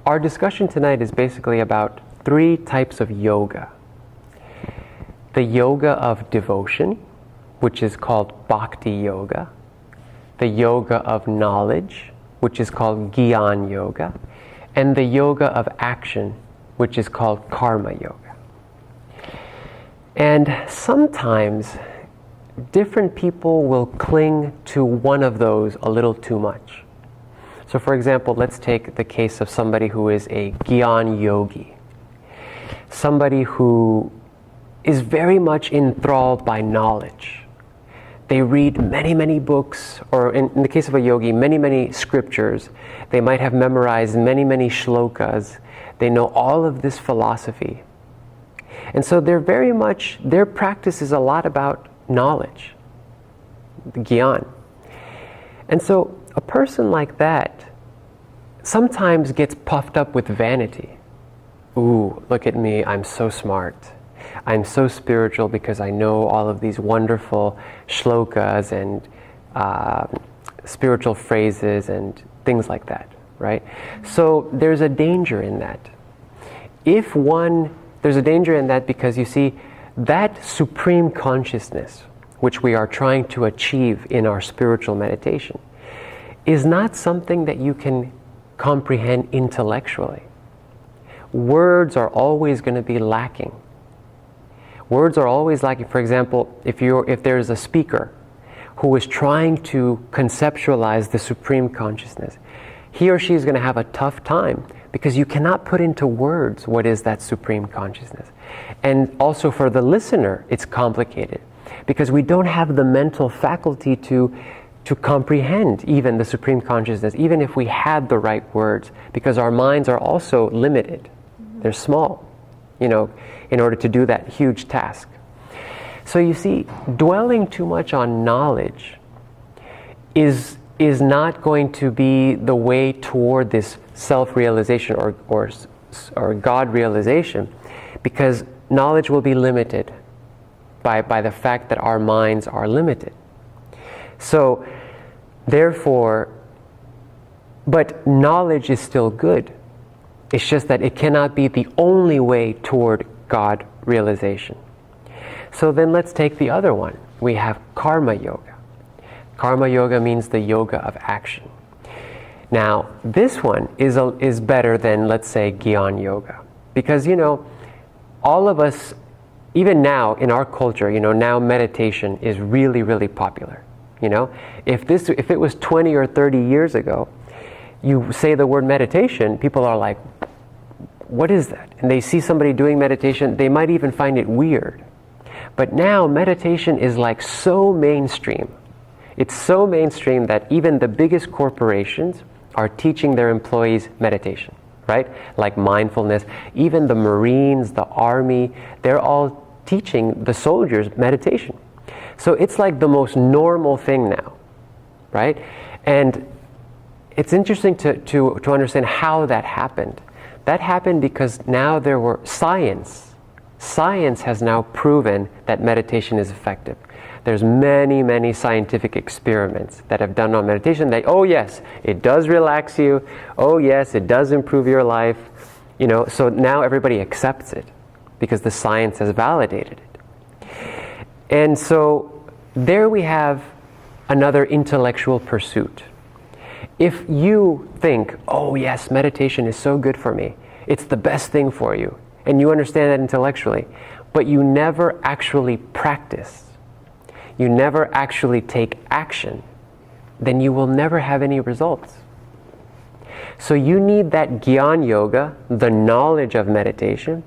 Our discussion tonight is basically about 3 types of yoga. The yoga of devotion, which is called Bhakti Yoga. The yoga of knowledge, which is called Jnana Yoga. And the yoga of action, which is called Karma Yoga. And sometimes different people will cling to one of those a little too much. So for example, let's take the case of somebody who is a Jnana yogi. Somebody who is very much enthralled by knowledge. They read many, many books, or in the case of a yogi, many, many scriptures. They might have memorized many, many shlokas. They know all of this philosophy. And so their practice is a lot about knowledge, the Gyan. And so a person like that sometimes gets puffed up with vanity. Ooh, look at me, I'm so smart. I'm so spiritual because I know all of these wonderful shlokas and spiritual phrases and things like that, right? So there's a danger in that. There's a danger in that because you see, that supreme consciousness, which we are trying to achieve in our spiritual meditation, is not something that you can comprehend intellectually. Words are always going to be lacking. Words are always lacking. For example, if there's a speaker who is trying to conceptualize the supreme consciousness, he or she is going to have a tough time because you cannot put into words what is that supreme consciousness. And also for the listener, it's complicated because we don't have the mental faculty to comprehend even the supreme consciousness, even if we had the right words, because our minds are also limited. They're small, in order to do that huge task. So you see, dwelling too much on knowledge is not going to be the way toward this self-realization or God realization, because knowledge will be limited by the fact that our minds are limited. So, therefore, but knowledge is still good. It's just that it cannot be the only way toward God realization. So then let's take the other one. We have Karma Yoga. Karma Yoga means the yoga of action. Now, this one is better than, let's say, Jnana Yoga. Because, all of us, even now in our culture, now meditation is really, really popular. If it was 20 or 30 years ago, you say the word meditation, people are like, what is that? And they see somebody doing meditation, they might even find it weird. But now meditation is like so mainstream. It's so mainstream that even the biggest corporations are teaching their employees meditation, right? Like mindfulness. Even the Marines, the Army, they're all teaching the soldiers meditation. So it's like the most normal thing now, right? And it's interesting to understand how that happened. That happened because now there were science. Science has now proven that meditation is effective. There's many, many scientific experiments that have done on meditation that, oh yes, it does relax you. Oh yes, it does improve your life. So now everybody accepts it because the science has validated it. And so there we have another intellectual pursuit. If you think, oh yes, meditation is so good for me, it's the best thing for you, and you understand that intellectually, but you never actually practice, you never actually take action, then you will never have any results. So you need that Jnana Yoga, the knowledge of meditation,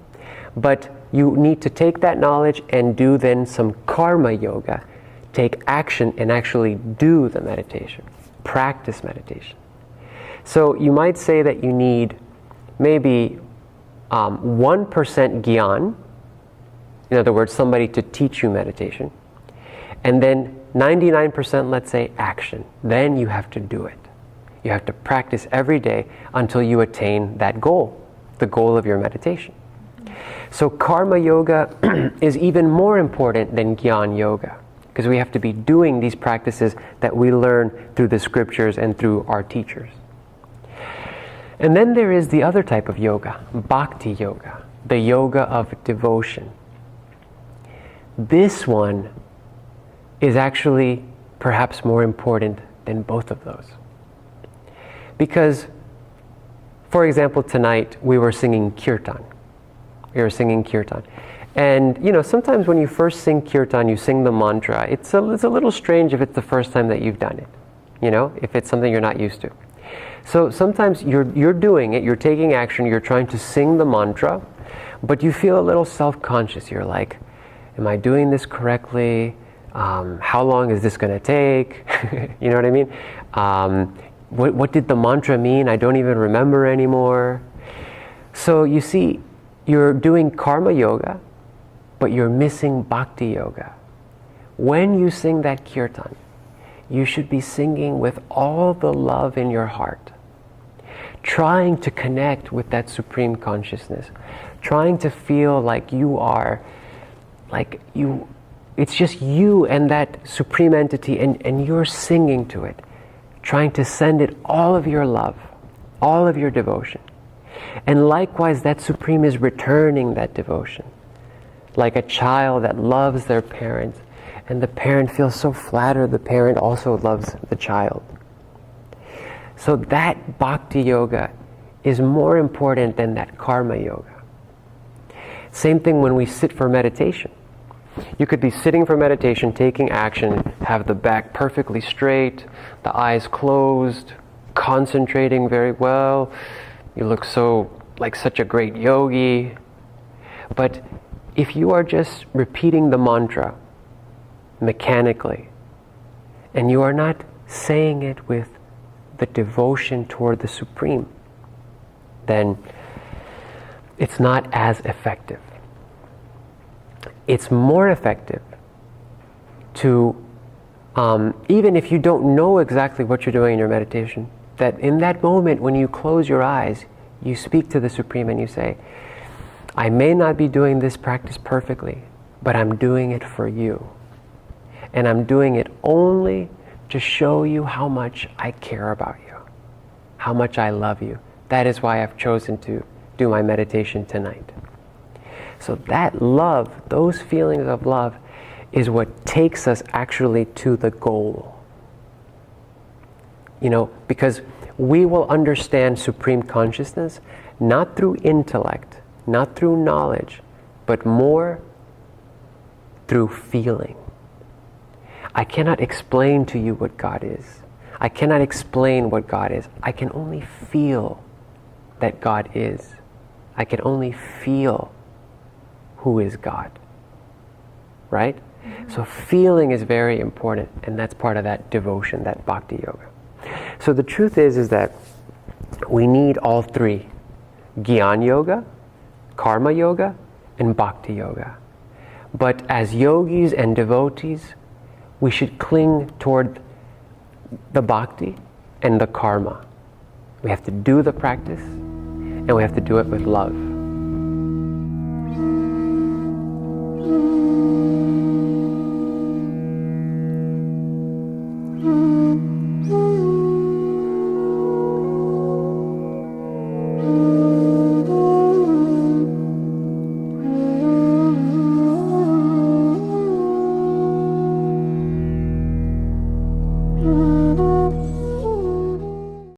but you need to take that knowledge and do then some Karma Yoga, take action and actually do the meditation, practice meditation. So you might say that you need maybe 1% Gyan, in other words, somebody to teach you meditation, and then 99%, let's say, action. Then you have to do it. You have to practice every day until you attain that goal, the goal of your meditation. So Karma Yoga is even more important than Jnana Yoga. because we have to be doing these practices that we learn through the scriptures and through our teachers. And then there is the other type of yoga, Bhakti yoga, the yoga of devotion. This one is actually perhaps more important than both of those. Because, for example, tonight we were singing kirtan. And sometimes when you first sing kirtan, you sing the mantra. It's a little strange if it's the first time that you've done it. If it's something you're not used to. So sometimes you're doing it, you're taking action, you're trying to sing the mantra, but you feel a little self-conscious. You're like, am I doing this correctly? How long is this going to take? You know what I mean? What did the mantra mean? I don't even remember anymore. So you see, you're doing karma yoga, but you're missing bhakti yoga. When you sing that kirtan, you should be singing with all the love in your heart, trying to connect with that supreme consciousness, trying to feel like you are, it's just you and that supreme entity, and you're singing to it, trying to send it all of your love, all of your devotion. And likewise, that supreme is returning that devotion. Like a child that loves their parent, and the parent feels so flattered, the parent also loves the child. So that bhakti yoga is more important than that karma yoga. Same thing when we sit for meditation. You could be sitting for meditation, taking action, have the back perfectly straight, the eyes closed, concentrating very well. You look like such a great yogi. But if you are just repeating the mantra mechanically, and you are not saying it with the devotion toward the Supreme, then it's not as effective. It's more effective to, even if you don't know exactly what you're doing in your meditation, that in that moment when you close your eyes, you speak to the Supreme and you say, I may not be doing this practice perfectly, but I'm doing it for you. And I'm doing it only to show you how much I care about you, how much I love you. That is why I've chosen to do my meditation tonight. So that love, those feelings of love, is what takes us actually to the goal. Because we will understand supreme consciousness not through intellect, not through knowledge, but more through feeling. I cannot explain to you what God is. I cannot explain what God is. I can only feel that God is. I can only feel who is God. Right? Mm-hmm. So feeling is very important, and that's part of that devotion, that bhakti yoga. So the truth is that we need all three: Jnana Yoga, Karma Yoga, and Bhakti Yoga. But as yogis and devotees, we should cling toward the Bhakti and the Karma. We have to do the practice, and we have to do it with love.